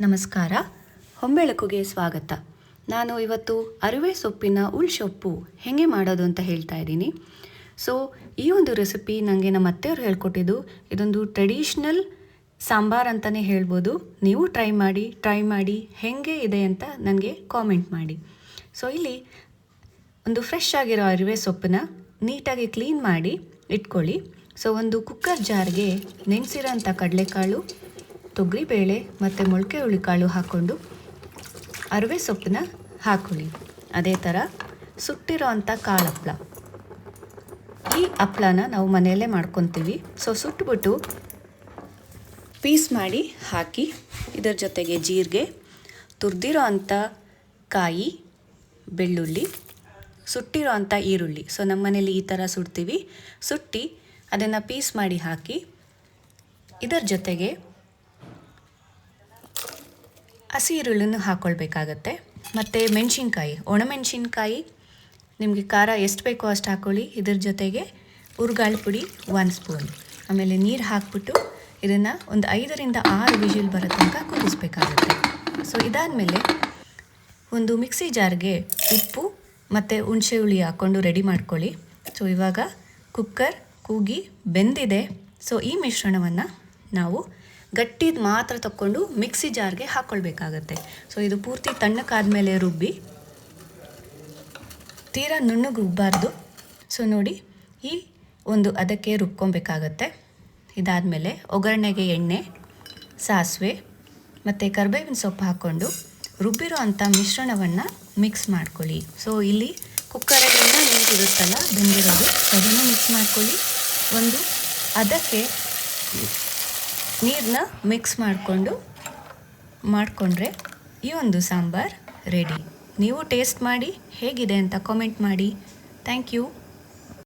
ನಮಸ್ಕಾರ, ಹೊಂಬೆಳಕುಗೆ ಸ್ವಾಗತ. ನಾನು ಇವತ್ತು ಅರಿವೆ ಸೊಪ್ಪಿನ ಉಳ್ಸೊಪ್ಪು ಹೇಗೆ ಮಾಡೋದು ಅಂತ ಹೇಳ್ತಾ ಇದ್ದೀನಿ. ಸೊ ಈ ಒಂದು ರೆಸಿಪಿ ನನಗೆ ನಮ್ಮ ಅತ್ತೆಯವರು ಹೇಳ್ಕೊಟ್ಟಿದ್ದು. ಇದೊಂದು ಟ್ರೆಡಿಷ್ನಲ್ ಸಾಂಬಾರ್ ಅಂತಲೇ ಹೇಳ್ಬೋದು. ನೀವು ಟ್ರೈ ಮಾಡಿ ಹೇಗೆ ಇದೆ ಅಂತ ನನಗೆ ಕಾಮೆಂಟ್ ಮಾಡಿ. ಸೊ ಇಲ್ಲಿ ಒಂದು ಫ್ರೆಶ್ ಆಗಿರೋ ಅರಿವೆ ಸೊಪ್ಪನ್ನ ನೀಟಾಗಿ ಕ್ಲೀನ್ ಮಾಡಿ ಇಟ್ಕೊಳ್ಳಿ. ಸೊ ಒಂದು ಕುಕ್ಕರ್ ಜಾರ್ಗೆ ನೆನೆಸಿರೋಂಥ ಕಡಲೆಕಾಳು, ತೊಗರಿಬೇಳೆ ಮತ್ತು ಮೊಳಕೆ ಹುಳಿಕಾಳು ಹಾಕ್ಕೊಂಡು ಅರಿವೆ ಸೊಪ್ಪನ್ನ ಹಾಕೊಳ್ಳಿ. ಅದೇ ಥರ ಸುಟ್ಟಿರೋ ಅಂಥ ಕಾಳು ಹಪ್ಪಳ, ಈ ಹಪ್ಪಳನ ನಾವು ಮನೆಯಲ್ಲೇ ಮಾಡ್ಕೊತೀವಿ. ಸೊ ಸುಟ್ಬಿಟ್ಟು ಪೀಸ್ ಮಾಡಿ ಹಾಕಿ, ಇದರ ಜೊತೆಗೆ ಜೀರಿಗೆ, ತುರಿದಿರೋ ಅಂಥ ಕಾಯಿ, ಬೆಳ್ಳುಳ್ಳಿ, ಸುಟ್ಟಿರೋ ಅಂಥ ಈರುಳ್ಳಿ. ಸೊ ನಮ್ಮ ಮನೇಲಿ ಈ ಥರ ಸುಡ್ತೀವಿ. ಸುಟ್ಟು ಅದನ್ನು ಪೀಸ್ ಮಾಡಿ ಹಾಕಿ, ಇದರ ಜೊತೆಗೆ ಹಸಿ ಈರುಳ್ಳಿನೂ ಹಾಕ್ಕೊಳ್ಬೇಕಾಗತ್ತೆ. ಮತ್ತು ಮೆಣಸಿನ್ಕಾಯಿ, ಒಣಮೆಣಸಿನ್ಕಾಯಿ, ನಿಮಗೆ ಖಾರ ಎಷ್ಟು ಬೇಕೋ ಅಷ್ಟು ಹಾಕ್ಕೊಳ್ಳಿ. ಇದ್ರ ಜೊತೆಗೆ ಹುರ್ಗಾಳು ಪುಡಿ 1 ಸ್ಪೂನ್. ಆಮೇಲೆ ನೀರು ಹಾಕ್ಬಿಟ್ಟು ಇದನ್ನು ಒಂದು 5 ರಿಂದ 6 ವಿಜಿಲ್ ಬರೋ ತನಕ ಕುದಿಸ್ಬೇಕಾಗುತ್ತೆ. ಸೊ ಇದಾದಮೇಲೆ ಒಂದು ಮಿಕ್ಸಿ ಜಾರ್ಗೆ ಉಪ್ಪು ಮತ್ತು ಹುಣಸೆ ಹುಳಿ ಹಾಕ್ಕೊಂಡು ರೆಡಿ ಮಾಡ್ಕೊಳ್ಳಿ. ಸೊ ಇವಾಗ ಕುಕ್ಕರ್ ಕೂಗಿ ಬೆಂದಿದೆ. ಸೊ ಈ ಮಿಶ್ರಣವನ್ನು ನಾವು ಗಟ್ಟಿದು ಮಾತ್ರ ತಕ್ಕೊಂಡು ಮಿಕ್ಸಿ ಜಾರ್ಗೆ ಹಾಕ್ಕೊಳ್ಬೇಕಾಗತ್ತೆ. ಸೊ ಇದು ಪೂರ್ತಿ ತಣ್ಣಕ್ಕಾದ್ಮೇಲೆ ರುಬ್ಬಿ, ತೀರಾ ನುಣ್ಣಗೆ ರುಬ್ಬಾರ್ದು. ಸೊ ನೋಡಿ, ಈ ಒಂದು ಅದಕ್ಕೆ ರುಬ್ಕೊಬೇಕಾಗತ್ತೆ. ಇದಾದಮೇಲೆ ಒಗ್ಗರಣೆಗೆ ಎಣ್ಣೆ, ಸಾಸಿವೆ ಮತ್ತು ಕರಿಬೇವಿನ ಸೊಪ್ಪು ಹಾಕ್ಕೊಂಡು ರುಬ್ಬಿರೋ ಅಂಥ ಮಿಶ್ರಣವನ್ನು ಮಿಕ್ಸ್ ಮಾಡ್ಕೊಳ್ಳಿ. ಸೊ ಇಲ್ಲಿ ಕುಕ್ಕರಲ್ಲೆಲ್ಲ ನೀರಿರುತ್ತಲ್ಲ ಬೆಂದಿರೋದು, ಅದನ್ನು ಮಿಕ್ಸ್ ಮಾಡ್ಕೊಳ್ಳಿ. ಒಂದು ಅದಕ್ಕೆ ನೀರನ್ನ ಮಿಕ್ಸ್ ಮಾಡಿಕೊಂಡ್ರೆ ಈ ಒಂದು ಸಾಂಬಾರ್ ರೆಡಿ. ನೀವು ಟೇಸ್ಟ್ ಮಾಡಿ ಹೇಗಿದೆ ಅಂತ ಕಾಮೆಂಟ್ ಮಾಡಿ. Thank you.